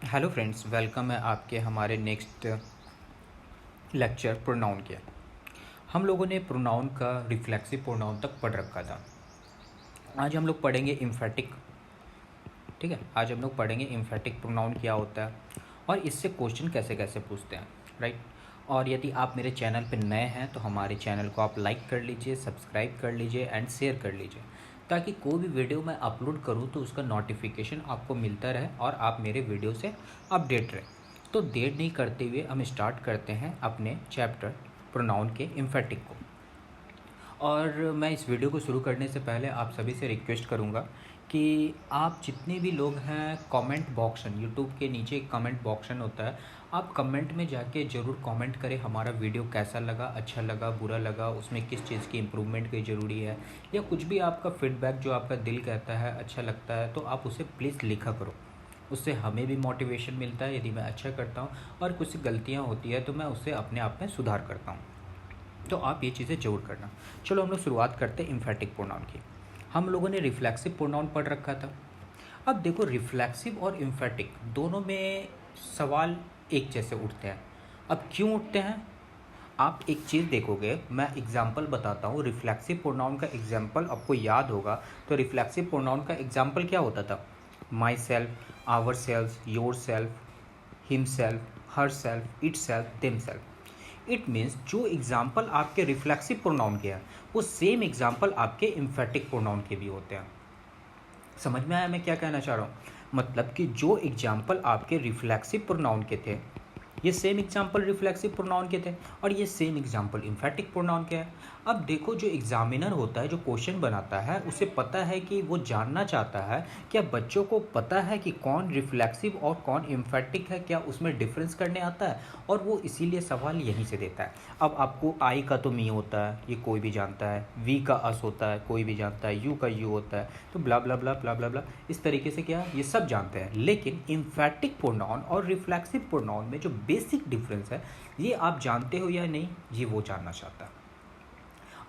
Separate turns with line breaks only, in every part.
Hello friends, welcome है आपके हमारे नेक्स्ट लेक्चर प्रोनाउन के। हम लोगों ने प्रोनाउन का रिफ्लेक्सिव प्रोनाउन तक पढ़ रखा था। आज हम लोग पढ़ेंगे इम्फेटिक। ठीक है, आज हम लोग पढ़ेंगे इम्फेटिक प्रोनाउन क्या होता है और इससे क्वेश्चन कैसे कैसे पूछते हैं, राइट। और यदि आप मेरे चैनल पर नए हैं तो हमारे चैनल को आप लाइक कर लीजिए, सब्सक्राइब कर लीजिए एंड शेयर कर लीजिए, ताकि कोई भी वीडियो मैं अपलोड करूं तो उसका नोटिफिकेशन आपको मिलता रहे और आप मेरे वीडियो से अपडेट रहें। तो देर नहीं करते हुए हम स्टार्ट करते हैं अपने चैप्टर प्रोनाउन के इम्फेटिक को। और मैं इस वीडियो को शुरू करने से पहले आप सभी से रिक्वेस्ट करूंगा कि आप जितने भी लोग हैं कमेंट बॉक्सन, यूट्यूब के नीचे एक कमेंट बॉक्सन होता है, आप कमेंट में जाके ज़रूर कमेंट करें हमारा वीडियो कैसा लगा, अच्छा लगा, बुरा लगा, उसमें किस चीज़ की इम्प्रूवमेंट की ज़रूरी है, या कुछ भी आपका फीडबैक जो आपका दिल कहता है अच्छा लगता है तो आप उसे प्लीज़ लिखा करो। उससे हमें भी मोटिवेशन मिलता है यदि मैं अच्छा करता हूँ, और कुछ गलतियाँ होती है तो मैं उससे अपने आप में सुधार करता हूँ। तो आप ये चीज़ें जरूर करना। चलो हम लोग शुरुआत करते हैं इम्फेटिक प्रोनाउन की। हम लोगों ने रिफ्लेक्सिव प्रोनाउन पढ़ रखा था। अब देखो, रिफ्लेक्सिव और इम्फेटिक दोनों में सवाल एक जैसे उठते हैं। अब क्यों उठते हैं, आप एक चीज़ देखोगे, मैं एग्जाम्पल बताता हूँ। रिफ्लेक्सिव प्रोनाउन का एग्जाम्पल आपको याद होगा तो रिफ्लेक्सिव प्रोनाउन का एग्जाम्पल क्या होता था? Myself, ourself, yourself, himself, herself, itself, themself. It means जो एग्जाम्पल आपके रिफ्लेक्सिव प्रोनाउन के हैं वो सेम एग्जाम्पल आपके इम्फेटिक प्रोनाउन के भी होते हैं। समझ में आया मैं क्या कहना चाह रहा हूँ? मतलब कि जो एग्जाम्पल आपके रिफ्लेक्सिव प्रोनाउन के थे ये सेम एग्जाम्पल रिफ्लेक्सिव प्रोनाउन के थे, और ये सेम एग्जाम्पल इम्फेटिक प्रोनाउन के हैं। अब देखो, जो एग्जामिनर होता है, जो क्वेश्चन बनाता है, उसे पता है कि वो जानना चाहता है क्या बच्चों को पता है कि कौन रिफ्लेक्सिव और कौन इम्फेटिक है, क्या उसमें डिफरेंस करने आता है, और वो इसीलिए सवाल यहीं से देता है। अब आपको आई का तो मी होता है, ये कोई भी जानता है, वी का अस होता है, कोई भी जानता है, यू का यू होता है, तो ब्ला ब्ला ब्ला ब्ला ब्ला ब्ला, इस तरीके से क्या ये सब जानते हैं। लेकिन इम्फेटिक प्रोनाउन और रिफ्लेक्सिव प्रोनाउन में जो बेसिक डिफरेंस है ये आप जानते हो या नहीं, ये वो जानना चाहता है।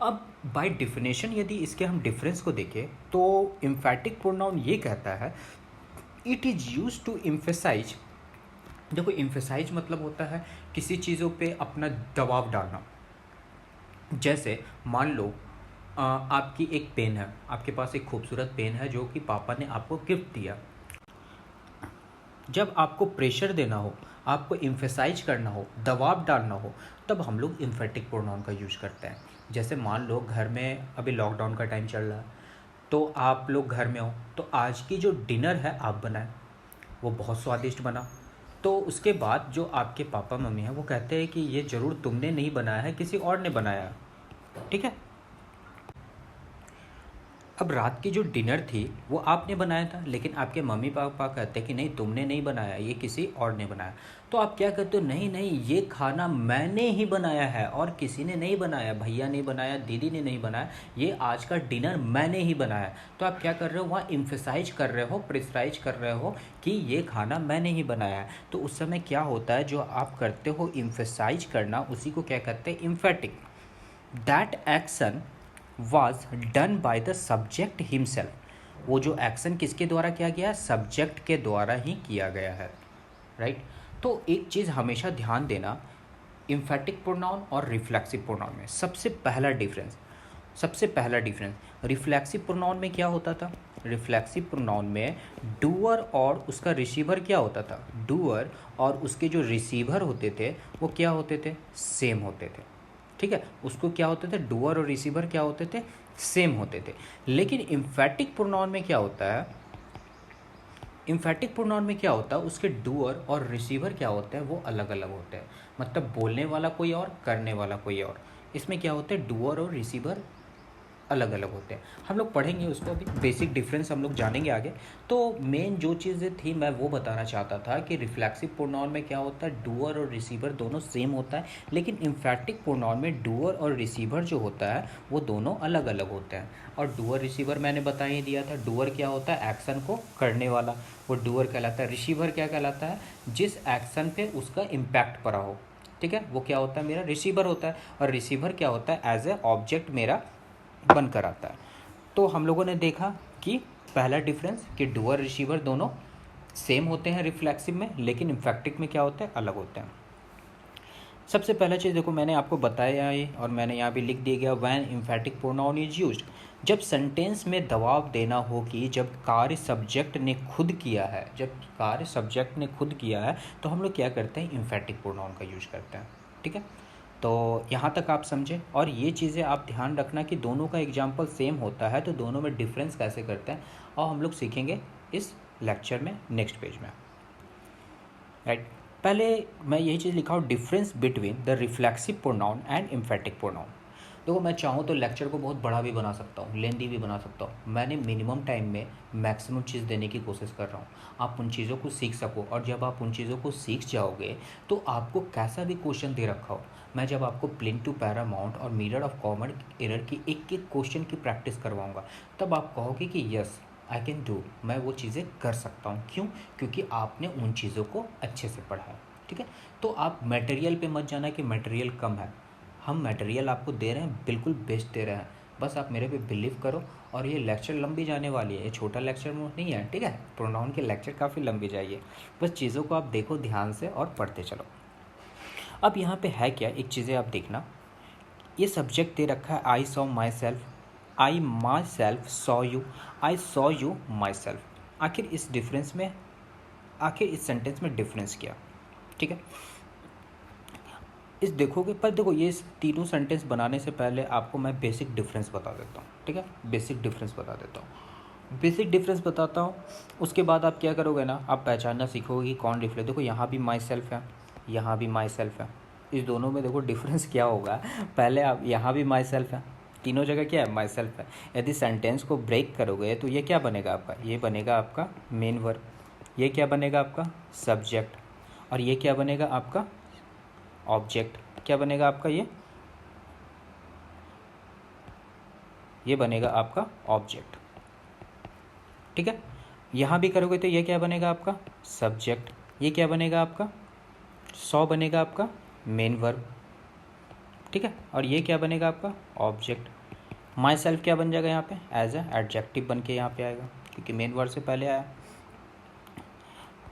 अब बाय डेफिनेशन यदि इसके हम डिफरेंस को देखें तो इम्फेटिक प्रोनाउन ये कहता है it is use to emphasise. देखो, एम्फेसाइज मतलब होता है किसी चीज़ों पे अपना दबाव डालना। जैसे मान लो आपकी एक पेन है, आपके पास एक खूबसूरत पेन है जो कि पापा ने आपको गिफ्ट दिया। जब आपको प्रेशर देना हो, आपको एम्फेसाइज करना हो, दबाव डालना हो, तब हम लोग इम्फेटिक प्रोनाउन का यूज करते हैं। जैसे मान लो घर में अभी लॉकडाउन का टाइम चल रहा है, तो आप लोग घर में हो, तो आज की जो डिनर है आप बनाएं, वो बहुत स्वादिष्ट बना। तो उसके बाद जो आपके पापा मम्मी हैं वो कहते हैं कि ये ज़रूर तुमने नहीं बनाया है, किसी और ने बनाया है। ठीक है, अब रात की जो डिनर थी वो आपने बनाया था, लेकिन आपके मम्मी पापा कहते हैं कि नहीं तुमने नहीं बनाया, ये किसी और ने बनाया। तो आप क्या कहते हो? नहीं नहीं, ये खाना मैंने ही बनाया है और किसी ने नहीं बनाया, भैया ने बनाया, दीदी ने नहीं बनाया, ये आज का डिनर मैंने ही बनाया। तो आप क्या कर रहे हो? वहाँ इम्फेसाइज कर रहे हो, प्रेशराइज कर रहे हो कि ये खाना मैंने ही बनाया है। तो उस समय क्या होता है, जो आप करते हो इम्फेसाइज करना, उसी को क्या कहते हैं? Emphatic. That action was done by the subject himself। वो जो एक्शन किसके द्वारा किया गया है? सब्जेक्ट के द्वारा ही किया गया है, राइट। तो एक चीज़ हमेशा ध्यान देना, इम्फेटिक प्रोनाउन और रिफ्लेक्सिव प्रोनाउन में सबसे पहला डिफरेंस रिफ्लेक्सिव प्रोनाउन में क्या होता था? रिफ्लेक्सिव प्रोनाउन में डूअर और उसका रिसीवर क्या होता था? डूअर और उसके जो रिसीवर होते थे वो क्या होते थे? सेम होते थे। ठीक है, उसको क्या होते थे? डूअर और रिसीवर क्या होते थे? सेम होते थे। लेकिन इम्फेटिक प्रोनाउन में क्या होता है? इम्फेटिक प्रोनाउन में क्या होता है? उसके डूअर और रिसीवर क्या होते हैं? वो अलग अलग होते हैं। मतलब बोलने वाला कोई और, करने वाला कोई और। इसमें क्या होता है? डूअर और रिसीवर अलग अलग होते हैं। हम लोग पढ़ेंगे उसको, अभी बेसिक डिफरेंस हम लोग जानेंगे आगे। तो मेन जो चीज़ें थी मैं वो बताना चाहता था कि रिफ्लेक्सिव प्रोनाउन में क्या होता है? डूअर और रिसीवर दोनों सेम होता है, लेकिन इम्फेटिक प्रोनाउन में डूअर और रिसीवर जो होता है वो दोनों अलग अलग होते हैं। और डूअर रिसीवर मैंने बता ही दिया था। डूअर क्या होता है? एक्शन को करने वाला, वो डूअर कहलाता है। रिसीवर क्या कहलाता है? जिस एक्शन पे उसका इम्पैक्ट पड़ा हो। ठीक है, वो क्या होता है? मेरा रिसीवर होता है। और रिसीवर क्या होता है? एज ए ऑब्जेक्ट मेरा बनकर आता है। तो हम लोगों ने देखा कि पहला डिफरेंस कि डूअर रिसीवर दोनों सेम होते हैं रिफ्लेक्सिव में, लेकिन इम्फेक्टिव में क्या होता है, अलग होते हैं। सबसे पहला चीज़ देखो, मैंने आपको बताया है और मैंने यहाँ भी लिख दिया गया, when emphatic pronoun is used, जब सेंटेंस में दबाव देना हो कि जब कार्य सब्जेक्ट ने खुद किया है, जब कार्य सब्जेक्ट ने खुद किया है तो हम लोग क्या करते हैं, एम्फेटिक प्रोनाउन का यूज करते हैं। ठीक है, तो यहाँ तक आप समझे। और ये चीज़ें आप ध्यान रखना कि दोनों का एग्जाम्पल सेम होता है तो दोनों में डिफरेंस कैसे करते हैं, और हम लोग सीखेंगे इस लेक्चर में नेक्स्ट पेज में। राइट, पहले मैं यही चीज़ लिखा हूँ, difference between the reflexive pronoun and emphatic pronoun. देखो मैं चाहूँ तो लेक्चर को बहुत बड़ा भी बना सकता हूँ, लेंदी भी बना सकता हूँ। मैंने मिनिमम टाइम में मैक्सिमम चीज़ देने की कोशिश कर रहा हूँ, आप उन चीज़ों को सीख सको। और जब आप उन चीज़ों को सीख जाओगे तो आपको कैसा भी क्वेश्चन दे रखा हो, मैं जब आपको प्लेन टू पैरामाउंट और मिरर ऑफ कॉमन एरर की एक एक क्वेश्चन की प्रैक्टिस करवाऊँगा, तब आप कहोगे कि यस आई कैन डू, मैं वो चीज़ें कर सकता हूँ। क्यों? क्योंकि आपने उन चीज़ों को अच्छे से पढ़ा है। ठीक है, तो आप मटेरियल पे मत जाना कि मटेरियल कम है, हम मटेरियल आपको दे रहे हैं, बिल्कुल बेस्ट दे रहे हैं, बस आप मेरे पे बिलीव करो। और ये लेक्चर लंबी जाने वाली है, ये छोटा लेक्चर नहीं है। ठीक है, प्रोनाउन के लेक्चर काफ़ी लंबी जाइए, बस चीज़ों को आप देखो ध्यान से और पढ़ते चलो। अब यहाँ पे है क्या, एक चीज़ें आप देखना, ये सब्जेक्ट दे रखा है I saw my self, I my self saw you, I saw you my self. आखिर इस डिफरेंस में, आखिर इस सेंटेंस में डिफरेंस क्या? ठीक है, इस देखोगे, पर देखो ये तीनों सेंटेंस बनाने से पहले आपको मैं बेसिक डिफरेंस बता देता हूँ। ठीक है, बेसिक डिफरेंस बता देता हूँ, बेसिक डिफरेंस बताता हूँ। उसके बाद आप क्या करोगे ना, आप पहचानना सीखोगे कि कौन डिफरेंस। देखो यहाँ भी माई सेल्फ है, यहाँ भी माई सेल्फ है, इस दोनों में देखो डिफरेंस क्या होगा। पहले आप यहाँ भी माई सेल्फ है, तीनों जगह क्या है, माई सेल्फ है। यदि सेंटेंस को ब्रेक करोगे तो ये क्या बनेगा आपका, ये बनेगा आपका मेन वर्ब, ये क्या बनेगा आपका सब्जेक्ट, और ये क्या बनेगा आपका ऑब्जेक्ट। क्या बनेगा आपका, ये बनेगा आपका ऑब्जेक्ट। ठीक है, यहाँ भी करोगे तो ये क्या बनेगा आपका सब्जेक्ट, ये क्या बनेगा आपका सॉ बनेगा आपका मेन वर्ब। ठीक है, और ये क्या बनेगा आपका ऑब्जेक्ट। माई सेल्फ क्या बन जाएगा यहाँ पे, एज ए एडजेक्टिव बन के यहाँ पे आएगा, क्योंकि मेन वर्ब से पहले आया।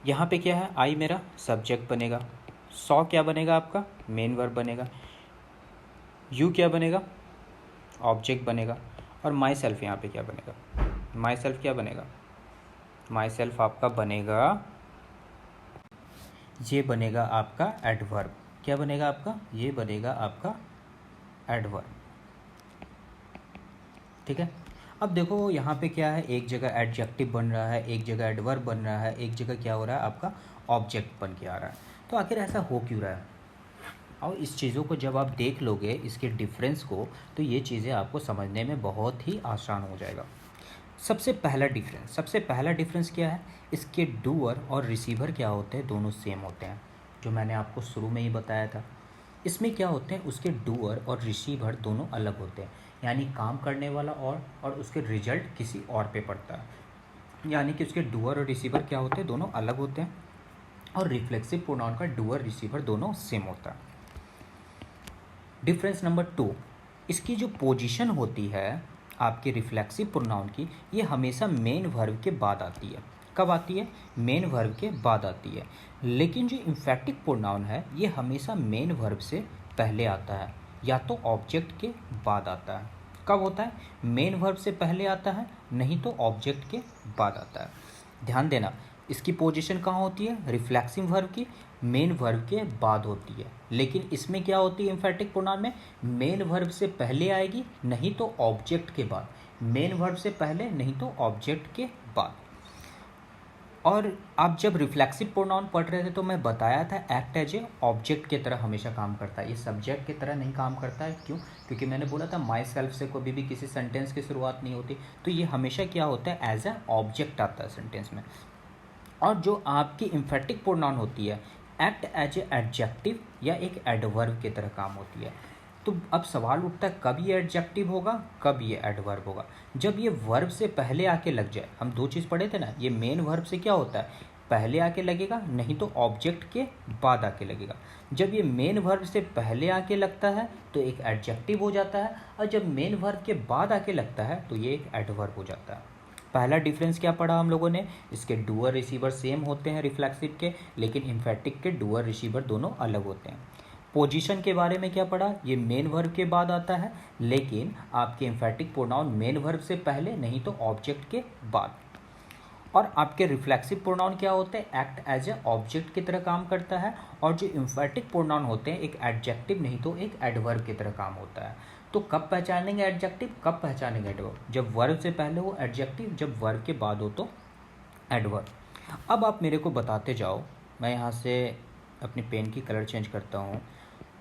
यहाँ पे क्या है, आई मेरा सब्जेक्ट बनेगा, सॉ क्या बनेगा आपका मेन वर्ब बनेगा, यू क्या बनेगा ऑब्जेक्ट बनेगा, और माई सेल्फ यहाँ पे क्या बनेगा, माई सेल्फ क्या बनेगा, माई सेल्फ आपका बनेगा, ये बनेगा आपका एडवर्ब। क्या बनेगा आपका, ये बनेगा आपका एडवर्ब। ठीक है, अब देखो यहाँ पे क्या है, एक जगह एडजेक्टिव बन रहा है, एक जगह एडवर्ब बन रहा है, एक जगह क्या हो रहा है आपका ऑब्जेक्ट बन के आ रहा है। तो आखिर ऐसा हो क्यों रहा है? और इस चीज़ों को जब आप देख लोगे, इसके डिफरेंस को, तो ये चीज़ें आपको समझने में बहुत ही आसान हो जाएगा। सबसे पहला डिफरेंस क्या है, इसके डूअर और रिसीवर क्या होते हैं, दोनों सेम होते हैं, जो मैंने आपको शुरू में ही बताया था। इसमें क्या होते हैं, उसके डूअर और रिसीवर दोनों अलग होते हैं, यानी काम करने वाला और उसके रिजल्ट किसी और पे पड़ता है, यानी कि उसके डूअर और रिसीवर क्या होते हैं, दोनों अलग होते हैं। और रिफ्लेक्सिव प्रोनाउन का डूअर रिसीवर दोनों सेम होता है। डिफरेंस नंबर 2, इसकी जो पोजीशन होती है आपके रिफ्लेक्सिव प्रोनाउन की, ये हमेशा मेन वर्ब के बाद आती है। कब आती है, मेन वर्ब के बाद आती है। लेकिन जो इम्फेटिक प्रोनाउन है ये हमेशा मेन वर्ब से पहले आता है, या तो ऑब्जेक्ट के बाद आता है। कब होता है, मेन वर्ब से पहले आता है, नहीं तो ऑब्जेक्ट के बाद आता है। ध्यान देना, इसकी पोजीशन कहाँ होती है, रिफ्लेक्सिव वर्ब की मेन वर्ब के बाद होती है। लेकिन इसमें क्या होती है, एम्फेटिक प्रोनाउन में मेन वर्ब से पहले आएगी, नहीं तो ऑब्जेक्ट के बाद। मेन वर्ब से पहले, नहीं तो ऑब्जेक्ट के बाद। और आप जब रिफ्लेक्सिव प्रोनाउन पढ़ रहे थे तो मैं बताया था एक्ट एज ए ऑब्जेक्ट की तरह हमेशा काम करता है, ये सब्जेक्ट की तरह नहीं काम करता है। क्यों? क्योंकि मैंने बोला था माई सेल्फ से कभी भी किसी सेंटेंस की शुरुआत नहीं होती, तो ये हमेशा क्या होता है, एज ए ऑब्जेक्ट आता है सेंटेंस में। और जो आपकी इम्फेटिक प्रोनाउन होती है, एक्ट एज ए एडजेक्टिव या एक एडवर्ब की तरह काम होती है। तो अब सवाल उठता है, कब ये एडजेक्टिव होगा, कब ये एडवर्ब होगा? जब ये वर्ब से पहले आके लग जाए। हम दो चीज़ पढ़े थे ना, ये मेन वर्ब से क्या होता है, पहले आके लगेगा, नहीं तो ऑब्जेक्ट के बाद आके लगेगा। जब ये मेन वर्ब से पहले आके लगता है तो एक एडजेक्टिव हो जाता है, और जब मेन वर्ब के बाद आके लगता है तो ये एक एडवर्ब हो जाता है। पहला डिफरेंस क्या पढ़ा हम लोगों ने, इसके डूअर रिसीवर सेम होते हैं रिफ्लेक्सिव के, लेकिन इम्फेटिक के डूअर रिसीवर दोनों अलग होते हैं। पोजीशन के बारे में क्या पढ़ा, ये मेन वर्ब के बाद आता है, लेकिन आपके इम्फेटिक प्रोनाउन मेन वर्ब से पहले नहीं तो ऑब्जेक्ट के बाद। और आपके रिफ्लेक्सिव प्रोनाउन क्या होते हैं, एक्ट एज ए ऑब्जेक्ट की तरह काम करता है, और जो इम्फेटिक प्रोनाउन होते हैं एक एडजेक्टिव नहीं तो एक एडवर्ब की तरह काम होता है। तो कब पहचानेंगे एडजेक्टिव, कब पहचानेंगे एडवर्ब, जब वर्ब से पहले हो एडजेक्टिव, जब वर्ब के बाद हो तो एडवर्ब। अब आप मेरे को बताते जाओ, मैं यहाँ से अपनी पेन की कलर चेंज करता हूँ,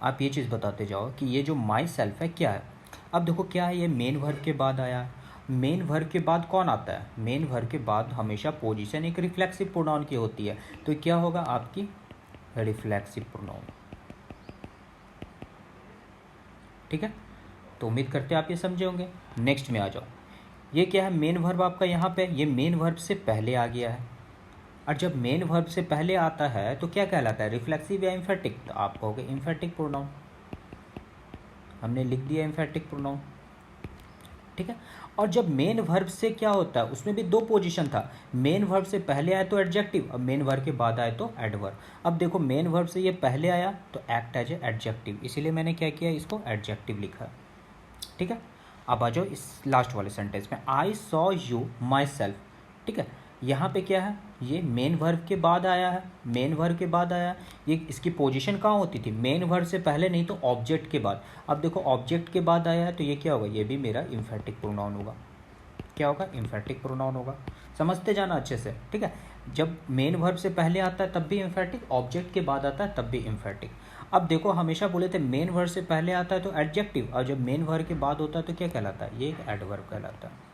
आप ये चीज़ बताते जाओ कि ये जो माई सेल्फ है क्या है। अब देखो क्या है, ये मेन वर्ब के बाद आया, मेन वर्ब के बाद कौन आता है, मेन वर्ब के बाद हमेशा पोजीशन एक रिफ्लेक्सिव प्रोनाउन की होती है, तो क्या होगा आपकी रिफ्लेक्सिव प्रोनाउन। ठीक है, तो उम्मीद करते हैं आप ये समझे होंगे। नेक्स्ट में आ जाओ, ये क्या है, मेन वर्ब आपका यहाँ पे, ये मेन वर्ब से पहले आ गया है, और जब मेन वर्ब से पहले आता है तो क्या कहलाता है, रिफ्लेक्सिव या इम्फेटिक, तो आप कहोगे इम्फेटिक प्रोनाउन, हमने लिख दिया इम्फेटिक प्रोनाउन। ठीक है, और जब मेन वर्ब से क्या होता है, उसमें भी दो पोजीशन था, मेन वर्ब से पहले आए तो एडजेक्टिव, अब मेन वर्ब के बाद आए तो एडवर्ब। अब देखो मेन वर्ब से ये पहले आया तो एक्ट एज ए एडजेक्टिव, इसीलिए मैंने क्या किया, इसको एडजेक्टिव लिखा। ठीक है, अब आ जाओ इस लास्ट वाले सेंटेंस में, I saw you my self. ठीक है, यहाँ पे क्या है, ये मेन वर्ब के बाद आया है, मेन वर्ब के बाद आया है, ये इसकी पोजीशन कहाँ होती थी, मेन वर्ब से पहले नहीं तो ऑब्जेक्ट के बाद। अब देखो ऑब्जेक्ट के बाद आया है तो ये क्या होगा, ये भी मेरा इम्फेटिक प्रोनाउन होगा। क्या होगा, इम्फेटिक प्रोनाउन होगा। समझते जाना अच्छे से। ठीक है, जब मेन वर्ब से पहले आता है तब भी इम्फेटिक, ऑब्जेक्ट के बाद आता है तब भी इम्फेटिक। अब देखो हमेशा बोले थे मेन वर्ब से पहले आता है तो एडजेक्टिव, और जब मेन वर्ब के बाद होता है तो क्या कहलाता है, ये एक एडवर्ब कहलाता है।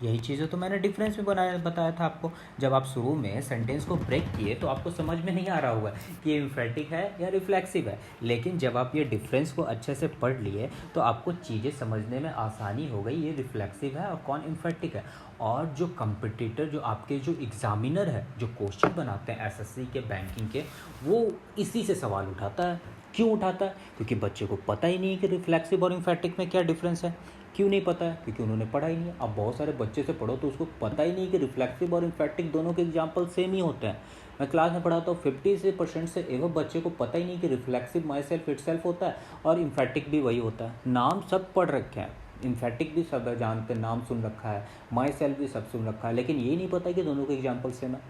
यही चीज़ें तो मैंने डिफरेंस में बताया था आपको। जब आप शुरू में सेंटेंस को ब्रेक किए तो आपको समझ में नहीं आ रहा होगा कि ये इम्फेटिक है या रिफ्लेक्सिव है, लेकिन जब आप ये डिफरेंस को अच्छे से पढ़ लिए तो आपको चीज़ें समझने में आसानी हो गई, ये रिफ्लेक्सिव है और कौन इम्फेटिक है। और जो कंपटीटर, जो आपके जो एग्जामिनर है, जो क्वेश्चन बनाते हैं एसएससी के, बैंकिंग के, वो इसी से सवाल उठाता है। क्यों उठाता है, क्योंकि बच्चे को पता ही नहीं है कि रिफ्लेक्सिव और इम्फेटिक में क्या डिफरेंस है। क्यों नहीं पता है, क्योंकि उन्होंने पढ़ा ही नहीं है। अब बहुत सारे बच्चे से पढ़ो तो उसको पता ही नहीं कि रिफ्लेक्सिव और इम्फेटिक दोनों के एग्जाम्पल सेम ही होते हैं। मैं क्लास में पढ़ाता हूँ 50% से एवं बच्चे को पता ही नहीं कि reflexive my self it self होता है और इम्फेटिक भी वही होता है। नाम सब पढ़ रखे हैं, इम्फेटिक भी सब जानते, नाम सुन रखा है, माई सेल्फ भी सब सुन रखा है, लेकिन ये नहीं पता कि दोनों के एग्जाम्पल सेम है।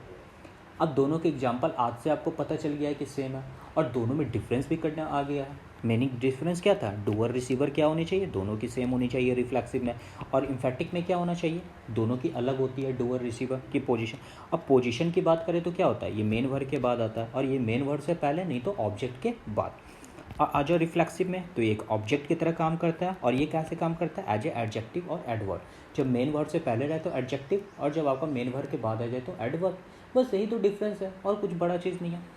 अब दोनों के एग्जाम्पल आज से आपको पता चल गया है कि सेम है, और दोनों में डिफरेंस भी करना आ गया है। मीनिंग डिफरेंस क्या था, डूअर रिसीवर क्या होनी चाहिए, दोनों की सेम होनी चाहिए रिफ्लेक्सिव में, और इम्फेटिक में क्या होना चाहिए, दोनों की अलग होती है डूअर रिसीवर की पोजीशन। अब पोजीशन की बात करें तो क्या होता है, ये मेन वर्ब के बाद आता है, और ये मेन वर्ब से पहले नहीं तो ऑब्जेक्ट के बाद। आ जाओ रिफ्लेक्सिव में, तो ये एक ऑब्जेक्ट की तरह काम करता है, और ये कैसे काम करता है, एज ए एडजेक्टिव और एडवर्ब। जब मेन वर्ब से पहले रहे तो एडजेक्टिव, और जब आपका मेन वर्ब के बाद आ जाए तो एडवर्ब। बस यही तो डिफरेंस है, और कुछ बड़ा चीज़ नहीं है।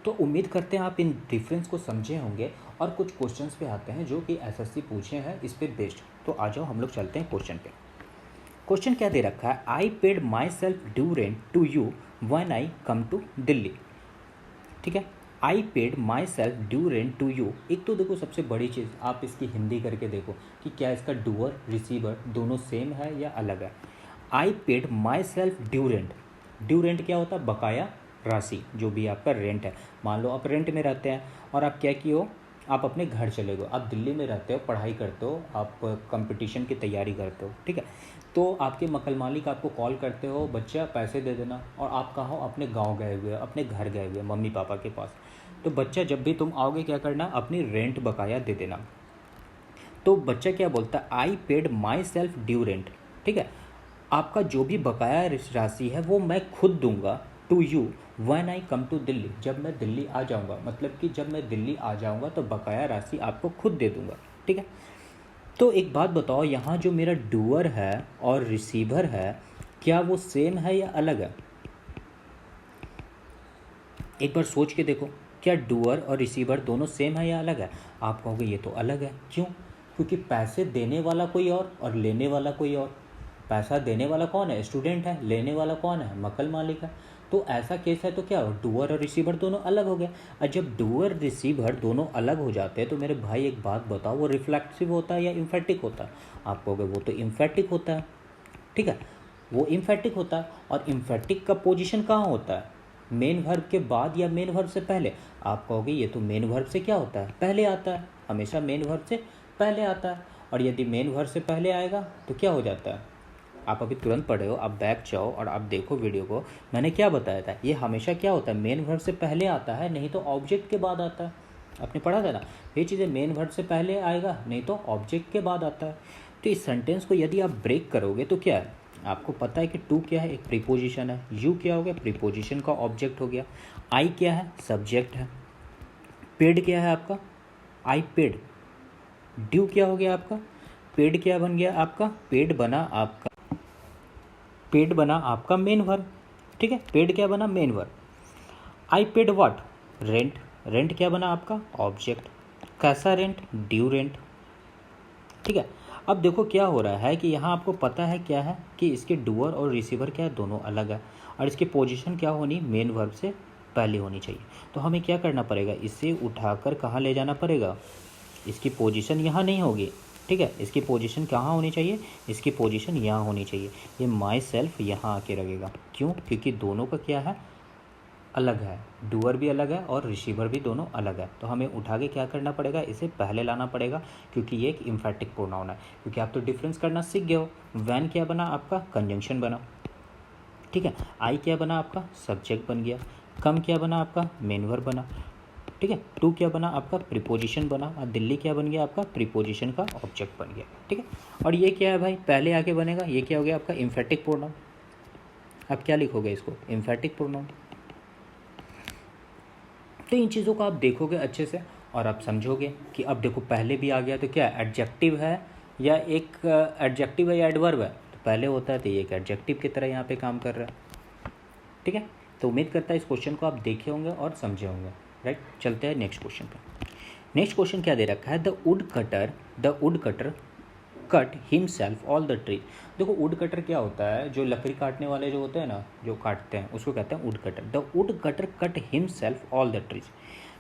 तो उम्मीद करते हैं आप इन डिफरेंस को समझे होंगे, और कुछ क्वेश्चंस पे आते हैं जो कि एसएससी पूछे हैं इस पे बेस्ड। तो आ जाओ हम लोग चलते हैं क्वेश्चन पे। क्वेश्चन क्या दे रखा है, I paid myself due rent to you when I come to Delhi. ठीक है, I paid myself due rent to you. एक तो देखो सबसे बड़ी चीज़, आप इसकी हिंदी करके देखो कि क्या इसका डूअर रिसीवर दोनों सेम है या अलग है। I paid myself due rent, due rent क्या होता है, बकाया राशि, जो भी आपका रेंट है। मान लो आप रेंट में रहते हैं और आप क्या किए हो, आप अपने घर चले गए, आप दिल्ली में रहते हो, पढ़ाई करते हो, आप कंपटीशन की तैयारी करते हो। ठीक है, तो आपके मकान मालिक आपको कॉल करते हो, बच्चा पैसे दे देना, और आप कहाँ हो, अपने गांव गए हुए, अपने घर गए हुए मम्मी पापा के पास। तो बच्चा जब भी तुम आओगे क्या करना, अपनी रेंट बकाया दे देना। तो बच्चा क्या बोलता है, I paid myself due rent. ठीक है, आपका जो भी बकाया राशि है वो मैं खुद दूंगा to you when I come to Delhi, जब मैं दिल्ली आ जाऊंगा। मतलब कि जब मैं दिल्ली आ जाऊंगा तो बकाया राशि आपको खुद दे दूंगा। ठीक है, तो एक बात बताओ, यहाँ जो मेरा डूअर है और रिसीवर है, क्या वो सेम है या अलग है? एक बार सोच के देखो, क्या डूअर और रिसीवर दोनों सेम है या अलग है? आप कहोगे ये तो अलग है। क्यों? क्योंकि पैसे देने वाला कोई और लेने वाला कोई और। पैसा देने वाला कौन है, स्टूडेंट है, लेने वाला कौन है, मकान मालिक है। तो ऐसा केस है तो क्या हो, डूअर और रिसीवर दोनों अलग हो गए। और जब डूअर रिसीवर दोनों अलग हो जाते हैं तो मेरे भाई एक बात बताओ, वो रिफ्लेक्सिव होता है या इम्फेटिक होता है? आप कहोगे वो तो इम्फेटिक होता है। ठीक है, वो इम्फेटिक होता है। और इम्फेटिक का पोजीशन कहाँ होता है, मेन वर्ब के बाद या मेन वर्ब से पहले। आप कहोगे ये तो मेन वर्ब से क्या होता है, पहले आता है, हमेशा मेन वर्ब से पहले आता है। और यदि मेन वर्ब से पहले आएगा तो क्या हो जाता है, आप अभी तुरंत पढ़े हो, आप बैक जाओ और आप देखो वीडियो को, मैंने क्या बताया था, ये हमेशा क्या होता है, मेन वर्ब से पहले आता है, नहीं तो ऑब्जेक्ट के बाद आता है। आपने पढ़ा था ना, ये चीज़ें मेन वर्ब से पहले आएगा, नहीं तो ऑब्जेक्ट के बाद आता है। तो इस सेंटेंस को यदि आप ब्रेक करोगे तो क्या है, आपको पता है कि टू क्या है, एक प्रीपोजिशन है, यू क्या हो गया, प्रीपोजिशन का ऑब्जेक्ट हो गया, आई क्या है, सब्जेक्ट है, पेड क्या है आपका, आई पेड, ड्यू क्या हो गया आपका, पेड क्या बन गया आपका, पेड बना आपका मेन वर्ब। ठीक है, पेड क्या बना, main verb. I paid what, rent, rent क्या बना आपका, ऑब्जेक्ट। कैसा रेंट, ड्यू रेंट। ठीक है, अब देखो क्या हो रहा है कि यहाँ आपको पता है क्या है कि इसके डूअर और रिसीवर क्या है, दोनों अलग है, और इसकी पोजीशन क्या होनी, मेन वर्ब से पहले होनी चाहिए। तो हमें क्या करना पड़ेगा, इसे उठाकर कहाँ ले जाना पड़ेगा, इसकी पोजीशन यहाँ नहीं होगी। ठीक है, इसकी पोजीशन कहाँ होनी चाहिए, इसकी पोजीशन यहाँ होनी चाहिए। ये माई सेल्फ यहाँ आके लगेगा, क्यों, क्योंकि दोनों का क्या है, अलग है, डूअर भी अलग है और रिसीवर भी दोनों अलग है। तो हमें उठा के क्या करना पड़ेगा, इसे पहले लाना पड़ेगा, क्योंकि ये एक इम्फेटिक प्रोनाउन है। क्योंकि आप तो डिफरेंस करना सीख गए हो। वैन क्या बना आपका, कंजंक्शन बना। ठीक है, आई क्या बना आपका, सब्जेक्ट बन गया। कम क्या बना आपका, मेन वर्ब बना। ठीक है, टू क्या बना आपका, प्रीपोजिशन बना। और दिल्ली क्या बन गया आपका, प्रीपोजिशन का ऑब्जेक्ट बन गया। ठीक है, और ये क्या है भाई, पहले आके बनेगा, ये क्या हो गया आपका, इम्फेटिक प्रोनाउन। आप क्या लिखोगे इसको, इम्फेटिक प्रोनाउन। तो इन चीज़ों को आप देखोगे अच्छे से और आप समझोगे कि अब देखो पहले भी आ गया तो क्या एडजेक्टिव है या एक एडजेक्टिव है या एडवर्ब है। तो पहले होता है तो ये एक एडजेक्टिव की तरह यहाँ पे काम कर रहा है। ठीक है, तो उम्मीद करता है इस क्वेश्चन को आप देखे होंगे और समझे होंगे। राइट, चलते हैं नेक्स्ट क्वेश्चन पे। नेक्स्ट क्वेश्चन क्या दे रखा है, the wood cutter cut himself all the tree. देखो वुड कटर क्या होता है, जो लकड़ी काटने वाले जो होते हैं ना, जो काटते हैं उसको कहते हैं would cutter. The wood cutter cut himself all the trees.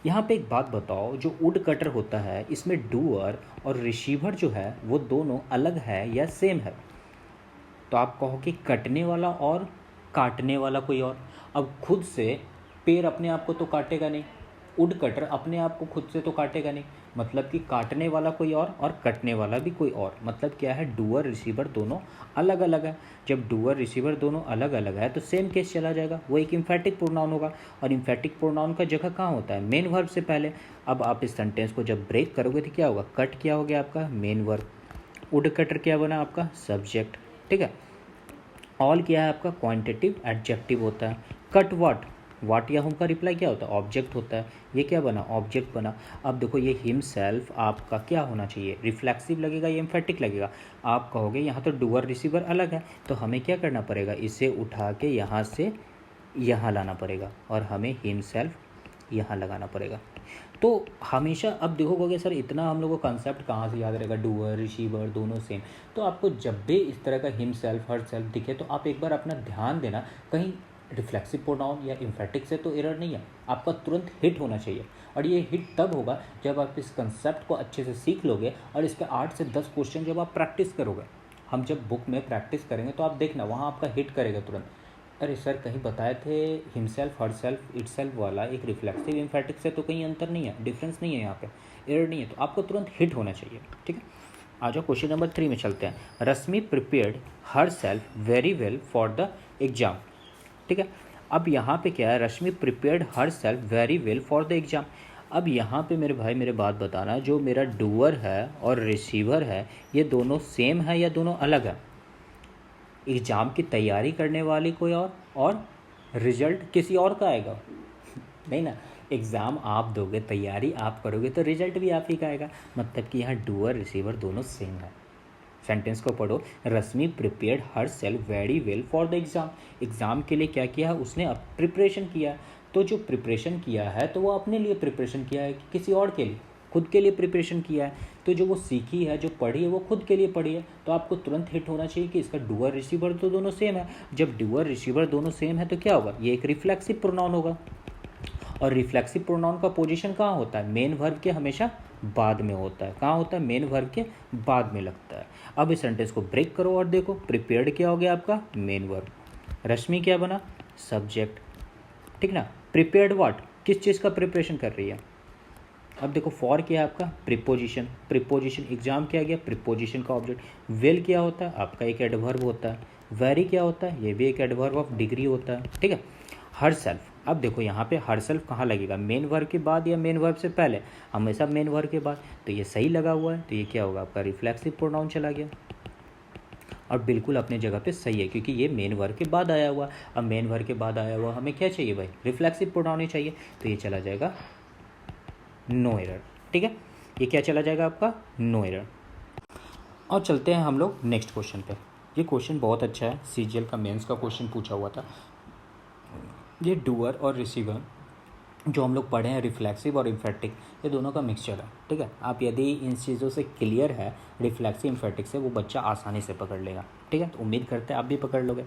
यहाँ पे एक बात बताओ, जो वुड कटर होता है इसमें डूअर और रिसीवर जो है वो दोनों अलग है या सेम है। तो आप कहो कि कटने वाला और काटने वाला कोई और। अब खुद से पेड़ अपने आप को तो काटेगा नहीं, वुड कटर अपने आप को खुद से तो काटेगा नहीं। मतलब कि काटने वाला कोई और कटने वाला भी कोई और। मतलब क्या है, डूअर रिसीवर दोनों अलग अलग है। जब डूअर रिसीवर दोनों अलग अलग है तो सेम केस चला जाएगा, वो एक इम्फेटिक प्रोनाउन होगा। और इम्फेटिक प्रोनाउन का जगह कहाँ होता है, मेन वर्ब से पहले। अब आप इस सेंटेंस को जब ब्रेक करोगे तो क्या होगा, कट क्या हो गया आपका, मेन वर्ब। वुड कटर क्या बना आपका, सब्जेक्ट। ठीक है, ऑल क्या है आपका, क्वांटिटिव एडजेक्टिव होता है। कट वाट या होम का रिप्लाई क्या होता है, ऑब्जेक्ट होता है। ये क्या बना, ऑब्जेक्ट बना। अब देखो ये हिमसेल्फ आपका क्या होना चाहिए, रिफ्लेक्सिव लगेगा या एम्फेटिक लगेगा। आप कहोगे यहाँ तो डूअर रिसीवर अलग है, तो हमें क्या करना पड़ेगा, इसे उठा के यहाँ से यहाँ लाना पड़ेगा और हमें हिमसेल्फ यहाँ लगाना पड़ेगा। तो हमेशा अब देखोगे सर इतना हम लोग को कंसेप्ट कहाँ से याद रहेगा, डूअर रिसीवर दोनों सेम। तो आपको जब भी इस तरह का हिमसेल्फ हर सेल्फ दिखे तो आप एक बार अपना ध्यान देना, कहीं रिफ्लेक्सिव प्रोनाउन या इम्फेटिक से तो एरर नहीं है, आपका तुरंत हिट होना चाहिए। और ये हिट तब होगा जब आप इस कंसेप्ट को अच्छे से सीख लोगे और इसके 8 से 10 क्वेश्चन जब आप प्रैक्टिस करोगे। हम जब बुक में प्रैक्टिस करेंगे तो आप देखना वहाँ आपका हिट करेगा तुरंत। अरे सर कहीं बताए थे हिमसेल्फ हर सेल्फ इटसेल्फ वाला एक रिफ्लेक्सिव इम्फेटिक से तो कहीं अंतर नहीं है, डिफरेंस नहीं है, यहाँ पे एरर नहीं है, तो आपको तुरंत हिट होना चाहिए। ठीक है, आ जाओ क्वेश्चन नंबर 3 में चलते हैं। Rashmi prepared herself very well for the exam. ठीक है, अब यहाँ पे क्या है, Rashmi prepared herself very well for the exam. अब यहाँ पे मेरे भाई मेरे बात बताना, जो मेरा डूअर है और रिसीवर है ये दोनों सेम है या दोनों अलग है। एग्ज़ाम की तैयारी करने वाली कोई और रिजल्ट किसी और का आएगा नहीं ना। एग्ज़ाम आप दोगे, तैयारी आप करोगे तो रिजल्ट भी आप ही का आएगा। मतलब कि यहाँ डूअर रिसीवर दोनों सेम है। सेंटेंस को पढ़ो, Rashmi prepared herself very well for the exam. Exam के लिए क्या किया है उसने, अब प्रिपरेशन किया। तो जो प्रिपरेशन किया है तो वो अपने लिए प्रिपरेशन किया है, किसी और के लिए, खुद के लिए प्रिपरेशन किया है। तो जो वो सीखी है, जो पढ़ी है, वो खुद के लिए पढ़ी है। तो आपको तुरंत हिट होना चाहिए कि इसका डूअर रिसीवर तो दोनों सेम है। जब डूअर रिसीवर दोनों सेम है तो क्या होगा, ये एक रिफ्लेक्सिव प्रोनाउन होगा। और रिफ्लेक्सिव प्रोनाउन का पोजीशन कहाँ होता है, मेन वर्ब के हमेशा बाद में होता है। कहाँ होता है? मेन वर्ब के बाद में लगता है। अब इस सेंटेंस को ब्रेक करो और देखो, प्रिपेयर्ड क्या हो गया आपका? Main verb. रश्मि क्या बना? सब्जेक्ट, ठीक ना। Prepared what? किस चीज़ का प्रिपरेशन कर रही है? अब देखो, फॉर क्या है आपका? प्रीपोजिशन। प्रीपोजिशन एग्जाम क्या गया? प्रीपोजिशन का ऑब्जेक्ट। वेल क्या होता है? आपका एक एडवर्ब होता है। वेरी क्या होता है? ये भी एक एडवर्ब ऑफ डिग्री होता है, ठीक है। हर सेल्फ, अब देखो यहाँ पे हर सेल्फ कहाँ लगेगा? मेन वर्ब के बाद या मेन वर्ब से पहले? हमेशा मेन वर्ब के बाद। तो ये सही लगा हुआ है, तो ये क्या होगा आपका? रिफ्लेक्सिव प्रोनाउन चला गया और बिल्कुल अपने जगह पे सही है, क्योंकि ये मेन वर्ब के बाद आया हुआ। अब मेन वर्ब के बाद आया हुआ हमें क्या चाहिए भाई? रिफ्लेक्सिव प्रोनाउन ही चाहिए, तो ये चला जाएगा नो एरर, ठीक है। ये क्या चला जाएगा आपका? No error. और चलते हैं हम लोग नेक्स्ट क्वेश्चन पे। ये क्वेश्चन बहुत अच्छा है, सीजीएल का मेंस का क्वेश्चन पूछा हुआ था। ये डूअर और रिसीवर जो हम लोग पढ़े हैं, रिफ्लेक्सिव और इम्फेटिक, ये दोनों का मिक्सचर है, ठीक है। आप यदि इन चीज़ों से क्लियर है रिफ्लेक्सिव इम्फेटिक से, वो बच्चा आसानी से पकड़ लेगा, ठीक है। तो उम्मीद करते हैं आप भी पकड़ लोगे।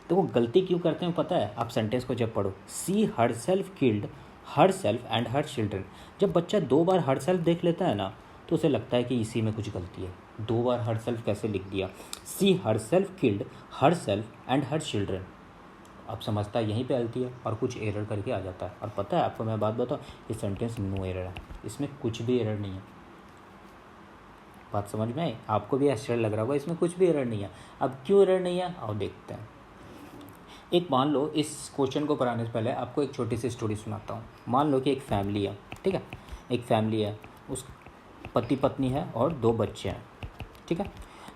तो वो गलती क्यों करते हैं पता है? आप सेंटेंस को जब पढ़ो, she herself killed herself and her children, जब बच्चा 2 बार हर सेल्फ देख लेता है ना, तो उसे लगता है कि इसी में कुछ गलती है। 2 बार हर सेल्फ कैसे लिख दिया? She herself killed herself and her children. अब समझता है यहीं पे गलती है और कुछ एरर करके आ जाता है। और पता है आपको मैं बात बताऊँ, ये सेंटेंस नो एरर है, इसमें कुछ भी एरर नहीं है। बात समझ में आई? आपको भी आश्चर्य लग रहा होगा, इसमें कुछ भी एरर नहीं है। अब क्यों एरर नहीं है, आओ देखते हैं। एक मान लो, इस क्वेश्चन को पढ़ाने से पहले आपको एक छोटी सी स्टोरी सुनाता हूँ। मान लो कि एक फैमिली है, ठीक है। एक फैमिली है, उस पति पत्नी है और 2 बच्चे हैं, ठीक है।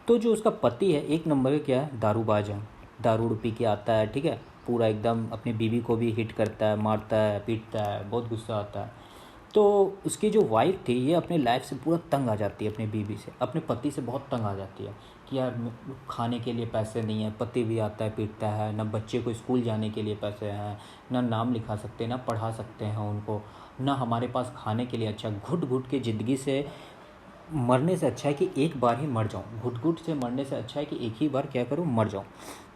तो जो उसका पति है, एक नंबर का क्या है? दारूबाज है, दारू पी के आता है, ठीक है। पूरा एकदम अपनी बीवी को भी हिट करता है, मारता है, पीटता है, बहुत गुस्सा आता है। तो उसकी जो वाइफ थी, ये अपने लाइफ से पूरा तंग आ जाती है, अपने बीवी से, अपने पति से बहुत तंग आ जाती है कि यार खाने के लिए पैसे नहीं है, पति भी आता है पीटता है, ना बच्चे को स्कूल जाने के लिए पैसे हैं, ना नाम लिखा सकते, ना पढ़ा सकते हैं उनको, ना हमारे पास खाने के लिए। अच्छा, घुट घुट के ज़िंदगी से मरने से अच्छा है कि एक बार ही मर जाऊँ, घुट घुट से मरने से अच्छा है कि एक ही बार क्या करूँ, मर जाऊँ।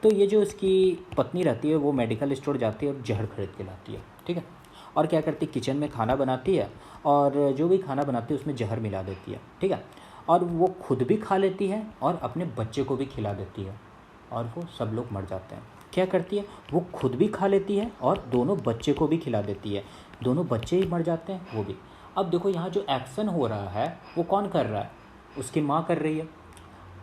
तो ये जो इसकी पत्नी रहती है, वो मेडिकल स्टोर जाती है और जहर खरीद के लाती है, ठीक है। और क्या करती है, किचन में खाना बनाती है और जो भी खाना बनाती है उसमें जहर मिला देती है, ठीक है। और वो खुद भी खा लेती है और अपने बच्चे को भी खिला देती है और वो सब लोग मर जाते हैं। क्या करती है, वो खुद भी खा लेती है और दोनों बच्चे को भी खिला देती है, दोनों बच्चे ही मर जाते हैं, वो भी। अब देखो यहाँ जो एक्शन हो रहा है वो कौन कर रहा है? उसकी माँ कर रही है,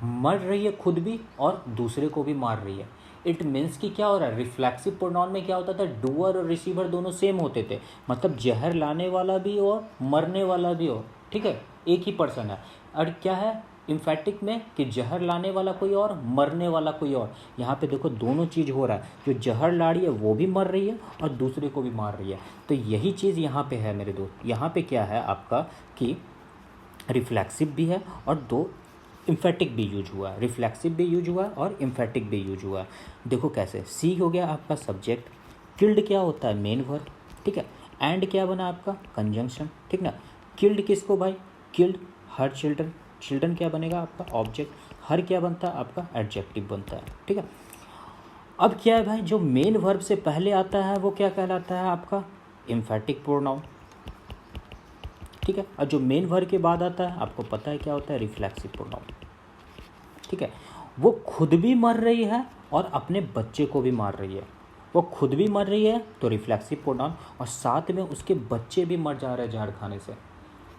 मर रही है खुद भी और दूसरे को भी मार रही है। इट मीन्स कि क्या हो रहा है, रिफ्लेक्सिव प्रोनाउन में क्या होता था, डूअर और रिसीवर दोनों सेम होते थे, मतलब जहर लाने वाला भी और मरने वाला भी हो, ठीक है, एक ही पर्सन है। और क्या है इम्फेटिक में कि जहर लाने वाला कोई और, मरने वाला कोई और। यहाँ पे देखो दोनों चीज़ हो रहा है, जो जहर ला रही है वो भी मर रही है और दूसरे को भी मार रही है। तो यही चीज़ यहाँ पे है मेरे दोस्त। यहाँ पे क्या है आपका कि रिफ्लेक्सिव भी है और 2 इम्फेटिक भी यूज हुआ है, रिफ्लेक्सिव भी यूज हुआ है और इम्फेटिक भी यूज हुआ है। देखो कैसे, सी हो गया आपका सब्जेक्ट, किल्ड क्या होता है, मेन वर्ब, ठीक है। एंड क्या बना आपका, कंजंक्शन, ठीक ना। किल्ड किसको भाई, किल्ड हर चिल्ड्रन, चिल्ड्रन क्या बनेगा आपका ऑब्जेक्ट, हर क्या बनता है आपका एडजेक्टिव बनता है, ठीक है। अब क्या है भाई, जो मेन वर्ब से पहले आता है वो क्या कहलाता है आपका, इम्फेटिक प्रोनाउन, ठीक है। और जो मेन वर्ब के बाद आता है आपको पता है क्या होता है, रिफ्लेक्सिव प्रोनाउन, ठीक है। वो खुद भी मर रही है और अपने बच्चे को भी मार रही है। वो खुद भी मर रही है तो रिफ्लेक्सिव प्रोनाउन, और साथ में उसके बच्चे भी मर जा रहे हैं जहर खाने से।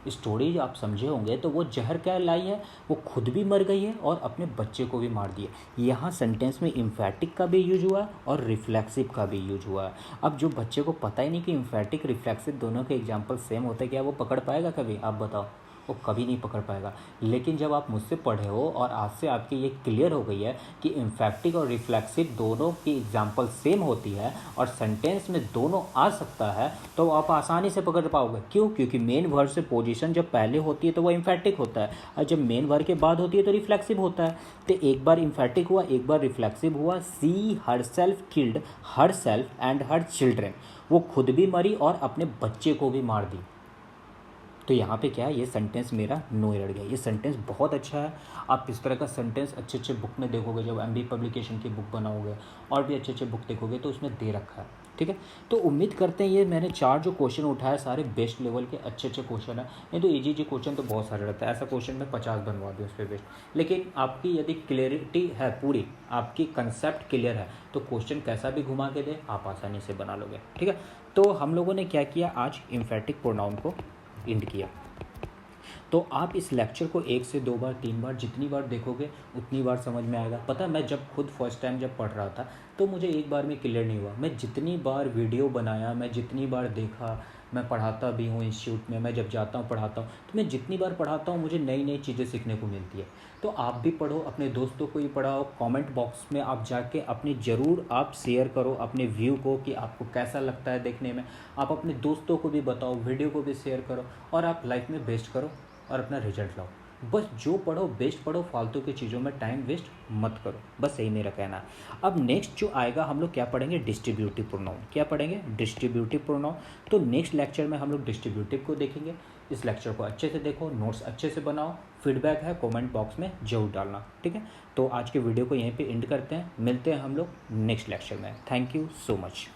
स्टोरी आप समझे होंगे, तो वो जहर क्या लाई है, वो खुद भी मर गई है और अपने बच्चे को भी मार दिया। यहाँ सेंटेंस में इम्फेटिक का भी यूज हुआ और रिफ्लेक्सिव का भी यूज हुआ। अब जो बच्चे को पता ही नहीं कि इम्फेटिक रिफ्लेक्सिव दोनों के एग्जाम्पल सेम होते, क्या वो पकड़ पाएगा कभी, आप बताओ? वो कभी नहीं पकड़ पाएगा। लेकिन जब आप मुझसे पढ़े हो और आज से आपकी ये क्लियर हो गई है कि इम्फेक्टिक और रिफ्लेक्सिव दोनों की एग्जाम्पल सेम होती है और सेंटेंस में दोनों आ सकता है, तो आप आसानी से पकड़ पाओगे। क्यों? क्योंकि मेन वर्ब से पोजीशन जब पहले होती है तो वो इम्फेक्टिक होता है, और जब मेन वर्ब के बाद होती है तो रिफ्लेक्सिव होता है। तो एक बार इम्फेक्टिक हुआ, एक बार रिफ्लेक्सिव हुआ। She herself killed herself and her children, वो खुद भी मरी और अपने बच्चे को भी मार दी। तो यहाँ पे क्या है, ये सेंटेंस मेरा नो एरर गया। ये सेंटेंस बहुत अच्छा है। आप इस तरह का सेंटेंस अच्छे अच्छे बुक में देखोगे, जब MBA पब्लिकेशन की बुक बनाओगे और भी अच्छे अच्छे बुक देखोगे तो उसमें दे रखा है। ठीक है। तो उम्मीद करते हैं ये मैंने 4 जो क्वेश्चन उठाए सारे बेस्ट लेवल के अच्छे क्वेश्चन है। नहीं तो इजी क्वेश्चन तो बहुत सारे रहता है, ऐसा क्वेश्चन मैं 50 बनवा दूँ उस पर बेस्ट। लेकिन आपकी यदि क्लियरिटी है, पूरी आपकी कंसेप्ट क्लियर है, तो क्वेश्चन कैसा भी घुमा के दे आप आसानी से बना लोगे। ठीक है। तो हम लोगों ने क्या किया, आज एम्फेटिक प्रोनाउन को इंड किया। तो आप इस लेक्चर को 1 से 2 बार 3 बार जितनी बार देखोगे उतनी बार समझ में आएगा। पता है मैं जब खुद फर्स्ट टाइम जब पढ़ रहा था तो मुझे एक बार में क्लियर नहीं हुआ। मैं जितनी बार वीडियो बनाया, मैं जितनी बार देखा, मैं पढ़ाता भी हूँ इंस्टीट्यूट में, मैं जब जाता हूँ पढ़ाता हूँ, तो मैं जितनी बार पढ़ाता हूँ मुझे नई नई चीज़ें सीखने को मिलती है। तो आप भी पढ़ो, अपने दोस्तों को भी पढ़ाओ। कमेंट बॉक्स में आप जाके अपनी ज़रूर आप शेयर करो अपने व्यू को कि आपको कैसा लगता है देखने में। आप अपने दोस्तों को भी बताओ, वीडियो को भी शेयर करो, और आप लाइफ में बेस्ट करो और अपना रिजल्ट लाओ। बस जो पढ़ो बेस्ट पढ़ो, फालतू की चीज़ों में टाइम वेस्ट मत करो, बस यही मेरा कहना है। अब नेक्स्ट जो आएगा हम लोग क्या पढ़ेंगे, डिस्ट्रीब्यूटिव प्रोनाउन। क्या पढ़ेंगे, डिस्ट्रीब्यूटिव प्रोनाउन। तो नेक्स्ट लेक्चर में हम लोग डिस्ट्रीब्यूटिव को देखेंगे। इस लेक्चर को अच्छे से देखो, नोट्स अच्छे से बनाओ, फीडबैक है कमेंट बॉक्स में जरूर डालना। ठीक है। तो आज के वीडियो को यहीं पे एंड करते हैं, मिलते हैं हम लोग नेक्स्ट लेक्चर में। Thank you so much.